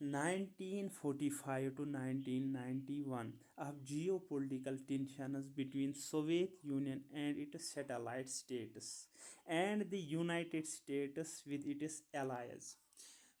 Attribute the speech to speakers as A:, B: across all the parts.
A: 1945 to 1991 of geopolitical tensions between Soviet Union and its satellite states and the United States with its allies।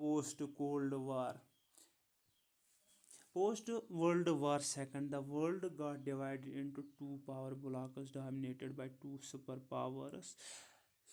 A: Post World War II, the world got divided into two power blocks dominated by two superpowers,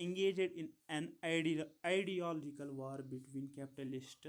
A: engaged in an ideological war between capitalist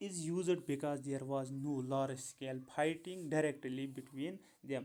A: is used because there was no large scale fighting directly between them।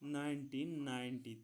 A: 1990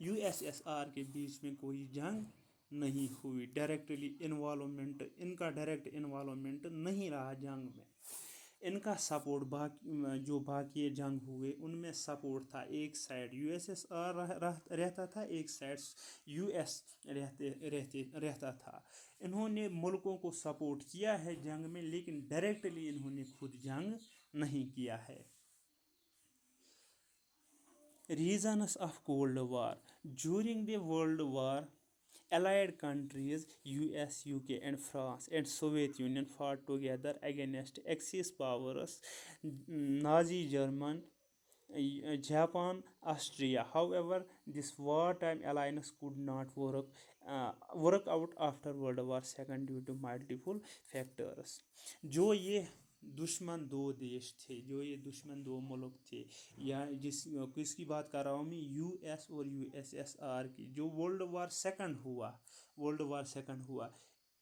A: USSR کے بیچ میں کوئی جنگ نہیں ہوئی، directly involvement, ان کا direct involvement نہیں رہا جنگ میں. ان کا سپورٹ باقی جو باقی جنگ ہوئے ان میں سپورٹ تھا، ایک سائڈ USSR رہتا تھا، ایک سائڈ US رہتا تھا. انہوں نے ملکوں کو سپورٹ کیا ہے جنگ میں، لیکن ڈائریکٹلی انہوں نے خود جنگ نہیں کیا ہے. Reasons of Cold War. During the World War, Allied countries US, UK, and France and Soviet Union fought together against Axis powers, Nazi Germany, Japan, Austria. However, this wartime alliance could not work out after World War II due to multiple factors. جو یہ دشمن دو دیش تھے، جو یہ دشمن دو ملک تھے، یا کس کی بات کر رہا ہوں میں، US اور USSR کی، جو ورلڈ وار سیکنڈ ہوا.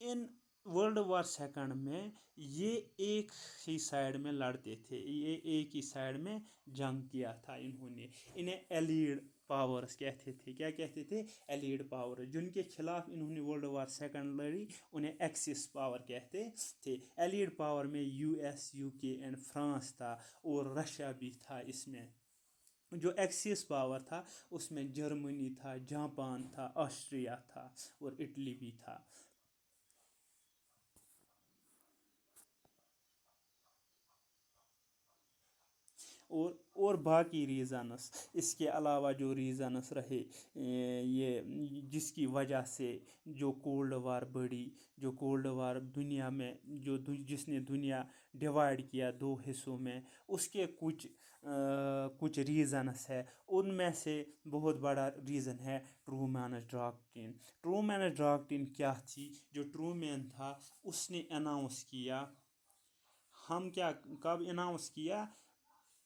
A: ان ورلڈ وار سیکنڈ میں یہ ایک ہی سائڈ میں لڑتے تھے، یہ ایک ہی سائڈ میں جنگ کیا تھا. انہیں ایلیڈ پاورز کہتے تھے. کیا کہتے تھے؟ Elite power. جن کے خلاف انہوں نے ورلڈ وار سیکنڈ لڑی انہیں ایکسس پاور کہتے تھے. ایلیڈ پاور میں US, UK اینڈ فرانس تھا، اور رشیا بھی تھا. اس میں جو ایکسس پاور تھا اس میں جرمنی تھا، جاپان تھا، آسٹریا تھا، اور اٹلی بھی تھا. اور باقی ریزنس، اس کے علاوہ جو ریزنس رہے یہ جس کی وجہ سے جو کولڈ وار بڑھی، جو کولڈ وار دنیا میں جس نے دنیا ڈیوائڈ کیا دو حصوں میں، اس کے کچھ ریزنس ہے. ان میں سے بہت بڑا ریزن ہے ٹرومینس ڈاکٹرین. ٹرومینس ڈاکٹرین کیا تھی؟ جو ٹرومین تھا اس نے اناؤنس کیا، کب اناؤنس کیا؟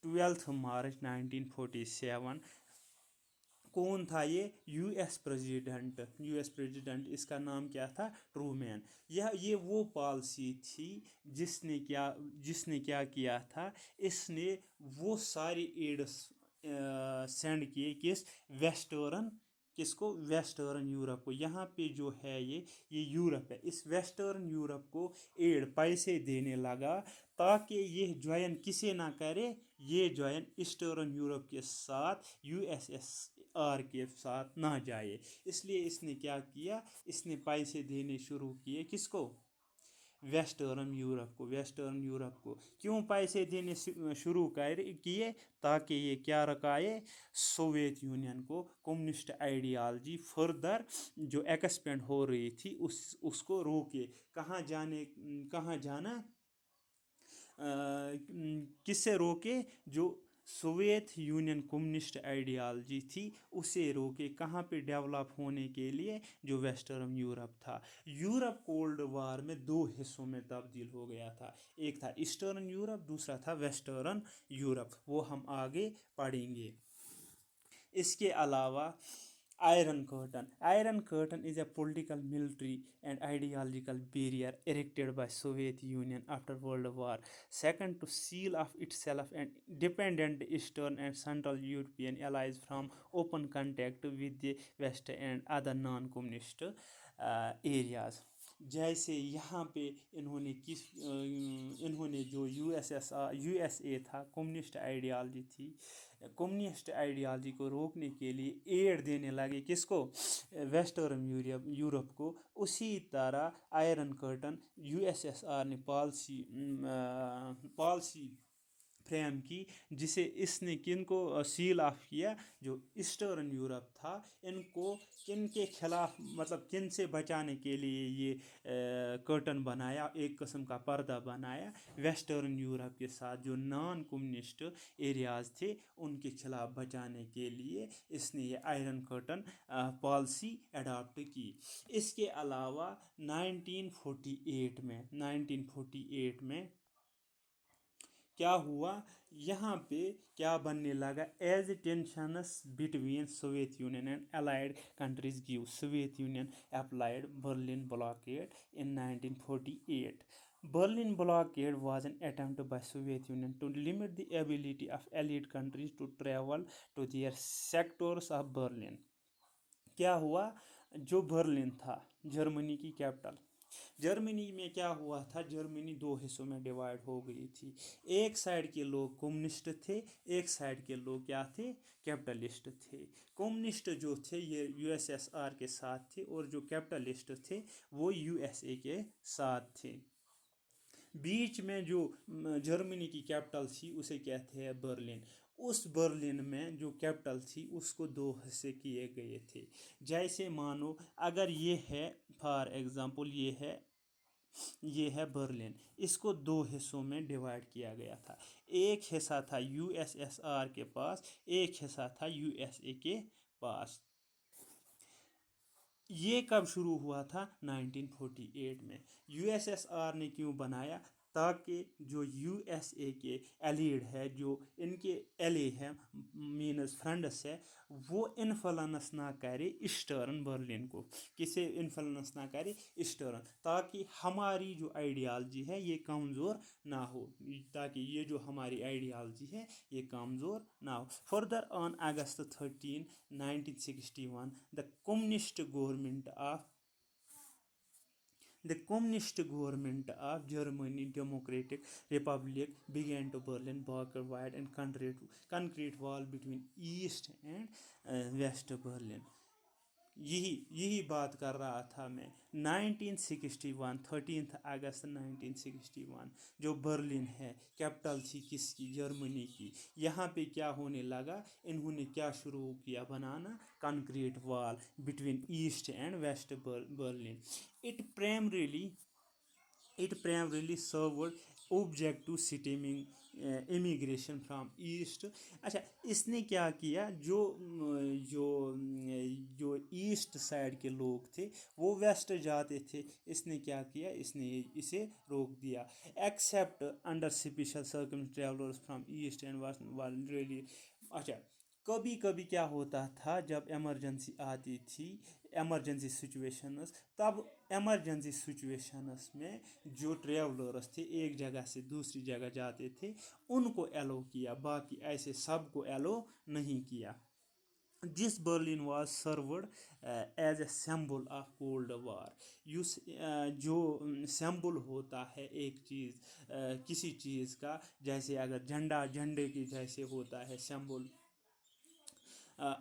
A: 12 مارچ 1947. کون تھا یہ؟ US president. اس کا نام کیا تھا؟ ٹرومین. یہ وہ پالسی تھی جس نے کیا کیا تھا، اس نے وہ ساری ایڈس سینڈ کیے کس کو؟ ویسٹرن یورپ کو. یہاں پہ جو ہے یہ یورپ ہے، اس ویسٹرن یورپ کو ایڈ پیسے دینے لگا تاکہ یہ جوائن کسے نہ کرے، یہ جوائن ایسٹرن یورپ کے ساتھ USSR کے ساتھ نہ جائے. اس لیے اس نے کیا کیا؟ اس نے پیسے دینے شروع کیے کس کو؟ ویسٹرن یورپ کو. کیوں پیسے دینے شروع کیے؟ تاکہ یہ کیا رکائے؟ سوویت یونین کو کمیونسٹ آئیڈیالوجی فردر جو ایکسپینڈ ہو رہی تھی اس کو روکے. کہاں جانا؟ کس سے روکے؟ جو سوویت یونین کمیونسٹ آئیڈیالوجی تھی اسے روکے. کہاں پہ ڈیولپ ہونے کے لیے؟ جو ویسٹرن یورپ تھا. یورپ کولڈ وار میں دو حصوں میں تبدیل ہو گیا تھا، ایک تھا ایسٹرن یورپ، دوسرا تھا ویسٹرن یورپ. وہ ہم آگے پڑھیں گے. اس کے علاوہ Iron Curtain is a political, military, and ideological barrier erected by Soviet Union after World War II to seal off itself and dependent Eastern and Central European allies from open contact with the West and other non-communist areas. جیسے یہاں پہ انہوں نے جو USA تھا، communist ideology تھی، communist ideology کو روکنے کے لیے ایڈ دینے لگے کس کو؟ ویسٹرن یورپ کو. اسی طرح آئرن کرٹن USSR نے پالسی فریم کی، جسے اس نے کن کو سیل آف کیا؟ جو ایسٹرن یورپ تھا. ان کو کن کے خلاف، مطلب کن سے بچانے کے لیے یہ کرٹن بنایا، ایک قسم کا پردہ بنایا؟ ویسٹرن یورپ کے ساتھ جو نان کمیونسٹ ایریاز تھے ان کے خلاف بچانے کے لیے اس نے یہ آئرن کرٹن پالسی اڈاپٹ کی. اس کے علاوہ 1948 میں کیا ہوا؟ یہاں پہ کیا بننے لگا؟ As tensions between Soviet union and allied countries grew, Soviet Union applied Berlin blockade in 1948. Berlin blockade was an attempt by Soviet Union to limit the ability of allied countries to travel to their sectors of Berlin. کیا ہوا، جو Berlin تھا جرمنی کی capital, Germany میں کیا ہوا تھا، جرمنی دو حصوں میں ڈیوائڈ ہو گئی تھی. ایک سائڈ کے لوگ کمیونسٹ تھے، ایک سائڈ کے لوگ کیا تھے، کیپٹلسٹ تھے. کمیونسٹ جو تھے یہ یو ایس ایس آر کے ساتھ تھے، اور جو کیپٹلسٹ تھے وہ یو ایس اے کے ساتھ تھے. بیچ میں جو جرمنی کی کیپٹل تھی اسے کہتے ہیں برلن. اس برلن میں جو کیپٹل تھی اس کو دو حصے کیے گئے تھے. جیسے مانو اگر یہ ہے، فار ایگزامپل یہ ہے برلن، اس کو دو حصوں میں ڈیوائڈ کیا گیا تھا. ایک حصہ تھا یو ایس ایس آر کے پاس، ایک حصہ تھا یو ایس اے کے پاس. یہ کب شروع ہوا تھا، 1948 میں. یو ایس ایس آر نے کیوں بنایا، تاکہ جو یو ایس اے کے ایلیڈ ہے، جو ان کے ایلے ہے، مینز فرینڈس ہے، وہ انفلنس نہ کرے ایسٹرن برلن کو. کسے انفلنس نہ کرے، ایسٹرن، تاکہ ہماری جو آئیڈیالوجی ہے یہ کمزور نہ ہو، تاکہ یہ جو ہماری آئیڈیالوجی ہے یہ کمزور نہ ہو. Further on August 13 1961 the communist government of Germany Democratic Republic began to Berlin block a wide and concrete wall between East and West Berlin. یہی بات کر رہا تھا میں. 1961 13 اگست 1961 جو برلن ہے، کیپٹل تھی کس کی، جرمنی کی. یہاں پہ کیا ہونے لگا، انہوں نے کیا شروع کیا بنانا، concrete wall between east and west Berlin. It primarily served objective stemming immigration from east. اچھا، اس نے کیا کیا، جو ایسٹ سائڈ کے لوگ تھے وہ ویسٹ جاتے تھے. اس نے کیا کیا، اس نے اسے روک دیا. Except under special travellers from east and west rally. اچھا، کبھی کبھی کیا ہوتا تھا جب ایمرجنسی آتی تھی، ایمرجنسی سچویشنز، تب ایمرجنسی سچویشنز میں جو ٹریولرس تھے ایک جگہ سے دوسری جگہ جاتے تھے ان کو ایلو کیا، باقی ایسے سب کو ایلو نہیں کیا. This Berlin was served as a symbol of cold war. جو سمبل ہوتا ہے ایک چیز، کسی چیز کا، جیسے اگر جھنڈے کی جیسے ہوتا ہے سمبل،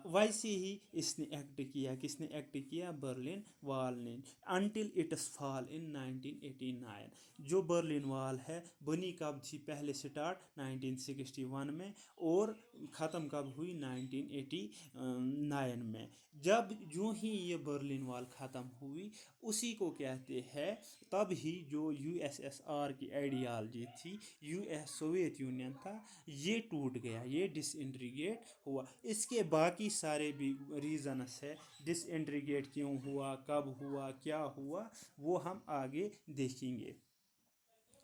A: ویسے ہی اس نے ایکٹ کیا. کس نے ایکٹ کیا، برلن وال نے. انٹل اٹس فال ان 1989. جو برلن وال ہے بنی کب تھی، پہلے سٹارٹ 1961 میں اور ختم کب ہوئی، 1989 میں. جو ہی یہ برلن وال ختم ہوئی اسی کو کہتے ہیں، تب ہی جو یو ایس ایس آر کی آئیڈیالوجی تھی، سوویت یونین تھا، یہ ٹوٹ گیا، یہ ڈس انٹیگریٹ ہوا. اس کے باقی سارے بھی ریزنس ہے، ڈس انٹیگریٹ کیوں ہوا، کب ہوا، کیا ہوا، وہ ہم آگے دیکھیں گے.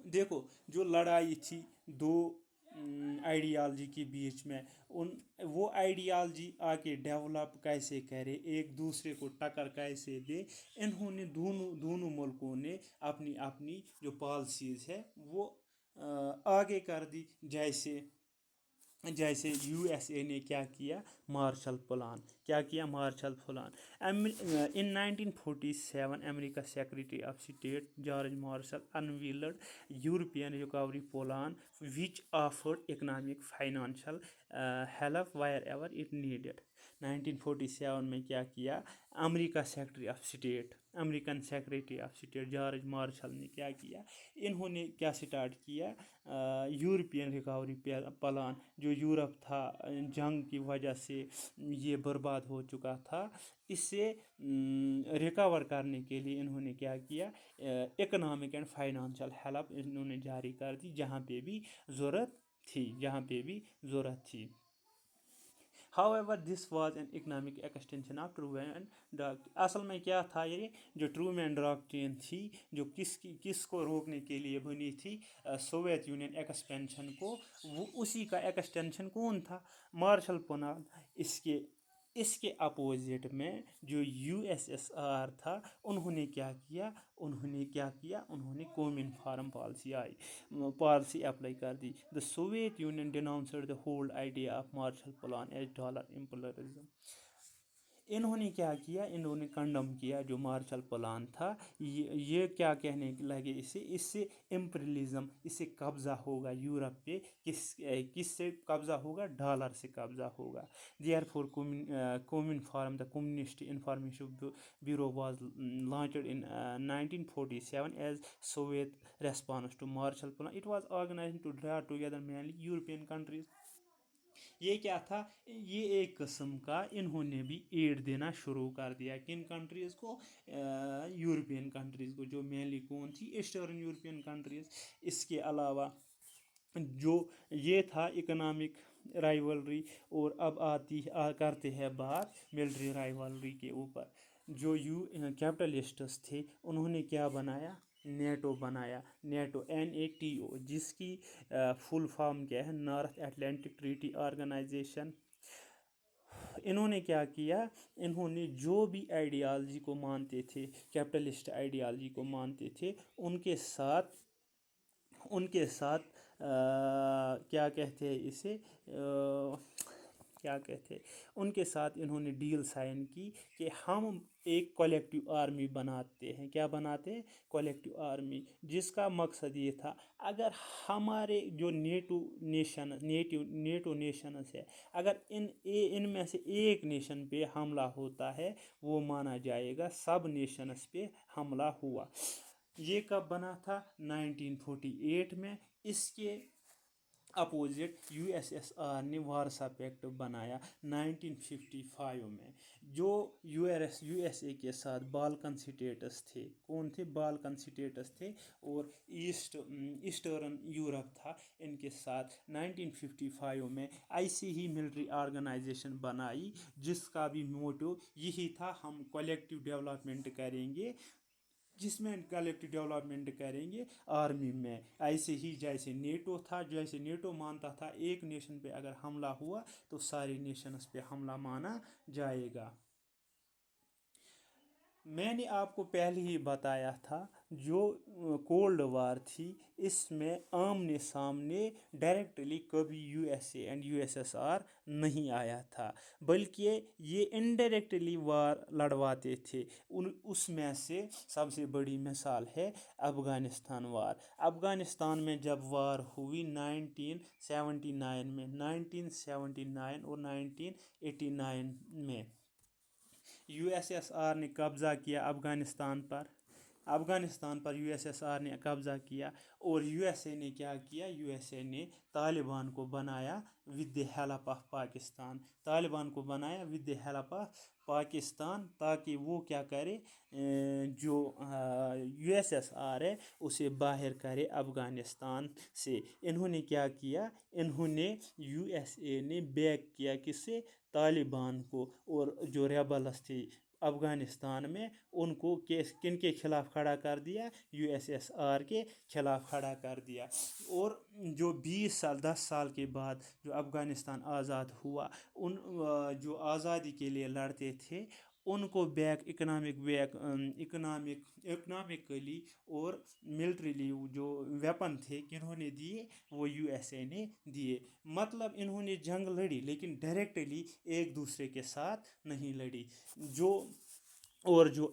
A: دیکھو، جو لڑائی تھی دو آئیڈیالوجی کے بیچ میں، وہ آئیڈیالوجی آ کے ڈیولپ کیسے کرے، ایک دوسرے کو ٹکر کیسے دے، انہوں نے دونوں ملکوں نے اپنی اپنی جو پالسیز ہے وہ آگے کر دی. جیسے یو ایس اے نے کیا کیا، مارشل پلان. کیا کیا، Marshall plan. In 1947 America secretary of state George Marshall unveiled European recovery plan which offered economic financial help wherever it needed. 1947 میں کیا کیا، امریکہ American secretary of state George Marshall نے کیا کیا، انہوں نے کیا سٹارٹ کیا، یورپین ریکوری پلان. جو یورپ تھا جنگ کی وجہ سے یہ برباد ہو چکا تھا، اس سے ریکور کرنے کے لیے انہوں نے کیا کیا، اکنامک اینڈ فائنانشل ہیلپ انہوں نے جاری کر دی جہاں پہ بھی ضرورت تھی. However, this was an economic extension of Truman Doctrine. اصل میں کیا تھا، یہ جو ٹرومین ڈاکٹرین تھی، جو کس کو روکنے کے لیے بنی تھی، سوویت یونین ایکسپینشن کو، وہ اسی کا ایکسٹینشن کون تھا، مارشل پلان. اس کے اپوزٹ میں جو یو ایس ایس آر تھا انہوں نے کیا کیا، انہوں نے کومن فارم پالیسی اپلائی کر دی. The Soviet Union denounced the whole idea of Marshall plan as dollar imperialism. انہوں نے کیا کیا، انہوں نے کنڈم کیا جو مارشل پلان تھا. یہ کیا کہنے لگے اس سے امپریلزم، اس سے قبضہ ہوگا یورپ پہ. کس سے قبضہ ہوگا؟ ڈالر سے قبضہ ہوگا. Therefore common form the communist information bureau was launched in 1947 as Soviet response to Marshall plan. It was organised to draw together mainly European countries. یہ کیا تھا؟ یہ ایک قسم کا انہوں نے بھی ایڈ دینا شروع کر دیا. کن کنٹریز کو؟ یورپین کنٹریز کو، جو مینلی کون تھی؟ Eastern European countries. اس کے علاوہ جو یہ تھا اکنامک رائیولری. اور اب کرتے ہیں بات ملٹری رائیولری کے اوپر. جو کیپٹلسٹس تھے انہوں نے کیا بنایا؟ نیٹو بنایا. نیٹو NATO، جس کی فل فارم کیا ہے؟ North Atlantic Treaty Organisation. انہوں نے کیا کیا؟ انہوں نے جو بھی آئیڈیالوجی کو مانتے تھے، کیپٹلسٹ آئیڈیالوجی کو مانتے تھے، ان کے ساتھ کیا کہتے ہیں اسے، کیا کہتے ہیں، ان کے ساتھ انہوں نے ڈیل سائن کی کہ ہم ایک کولیکٹیو آرمی بناتے ہیں. کیا بناتے ہیں؟ Collective army. جس کا مقصد یہ تھا، اگر ہمارے جو نیٹو نیشنز ہے، اگر ان میں سے ایک نیشن پہ حملہ ہوتا ہے، وہ مانا جائے گا سب نیشنز پہ حملہ ہوا. یہ کب بنا تھا؟ 1948 میں. اس کے اپوزٹ USSR نے وارسا پیکٹ بنایا 1955 میں. جو USA کے ساتھ بالکن سٹیٹس تھے. کون تھے؟ بالکن سٹیٹس تھے. اور ایسٹرن یورپ تھا ان کے ساتھ. 1955 میں ایسی ہی ملٹری آرگنائزیشن بنائی جس کا بھی موٹو یہی تھا، ہم کولیکٹیو ڈیولپمنٹ کریں گے. جس میں کلیکٹیو ڈیولپمنٹ کریں گے آرمی میں. ایسے ہی جیسے نیٹو تھا، جیسے نیٹو مانتا تھا ایک نیشن پہ اگر حملہ ہوا تو سارے نیشنز پہ حملہ مانا جائے گا. میں نے آپ کو پہلے ہی بتایا تھا، جو کولڈ وار تھی اس میں آمنے سامنے ڈائریکٹلی کبھی USA اینڈ USSR نہیں آیا تھا، بلکہ یہ انڈائریکٹلی وار لڑواتے تھے. اس میں سے سب سے بڑی مثال ہے افغانستان وار. افغانستان میں جب وار ہوئی 1979 میں، 1979 اور 1989 میں USSR نے قبضہ کیا افغانستان پر USSR نے قبضہ کیا. اور USA نے کیا کیا؟ USA نے طالبان کو بنایا with the help of Pakistan. Taliban کو بنایا with the help of Pakistan, تاکہ وہ کیا کرے، جو USSR ہے اسے باہر کرے افغانستان سے. انہوں نے کیا کیا؟ انہوں نے USA نے بیک کیا کس سے؟ طالبان کو. اور جو ریبلس تھے افغانستان میں ان کو کن کے خلاف کھڑا کر دیا؟ USSR کے خلاف کھڑا کر دیا. اور جو 10 سال کے بعد جو افغانستان آزاد ہوا، ان جو آزادی کے لیے لڑتے تھے ان کو اکنامکلی اور ملٹریلی جو ویپن تھے کنہوں نے دیے؟ وہ USA نے دیے. مطلب انہوں نے جنگ لڑی لیکن ڈائریکٹلی ایک دوسرے کے ساتھ نہیں لڑی. جو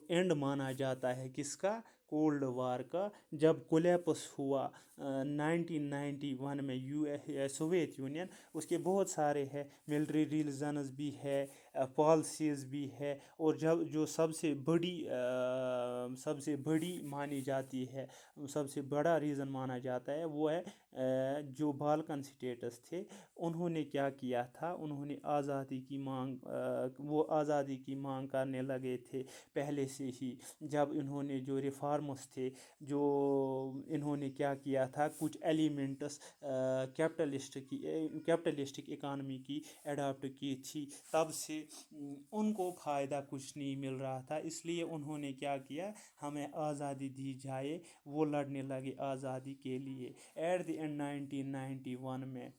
A: اینڈ مانا جاتا ہے کس کا؟ کولڈ وار کا. جب کولیپس ہوا 1991 میں سوویت یونین، اس کے بہت سارے ہے ملٹری ریزنز بھی ہے، پالیسیز بھی ہے. اور جو سب سے بڑی مانی جاتی ہے، سب سے بڑا ریزن مانا جاتا ہے، وہ ہے جو بالکن سٹیٹس تھے انہوں نے کیا کیا تھا؟ انہوں نے آزادی کی مانگ کرنے لگے تھے پہلے سے ہی. جب انہوں نے جو ریفارمس تھے، جو انہوں نے کیا تھا، کچھ ایلیمنٹس کیپٹلسٹک اکانومی کی اڈاپٹ کی تھی، تب سے ان کو فائدہ کچھ نہیں مل رہا تھا. اس لیے انہوں نے کیا کیا؟ ہمیں آزادی دی جائے. وہ لڑنے لگے آزادی کے لیے. ایٹ دی اینڈ 1991 میں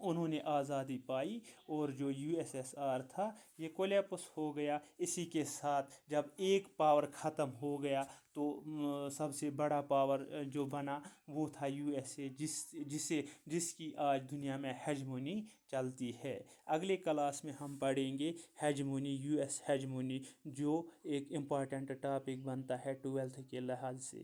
A: انہوں نے آزادی پائی، اور جو یو ایس ایس آر تھا یہ کولیپس ہو گیا. اسی کے ساتھ جب ایک پاور ختم ہو گیا تو سب سے بڑا پاور جو بنا وہ تھا یو ایس اے، جس کی آج دنیا میں ہیجمونی چلتی ہے. اگلے کلاس میں ہم پڑھیں گے ہیجمونی، یو ایس ہیجمونی، جو ایک امپورٹنٹ ٹاپک بنتا ہے 12th کے لحاظ سے.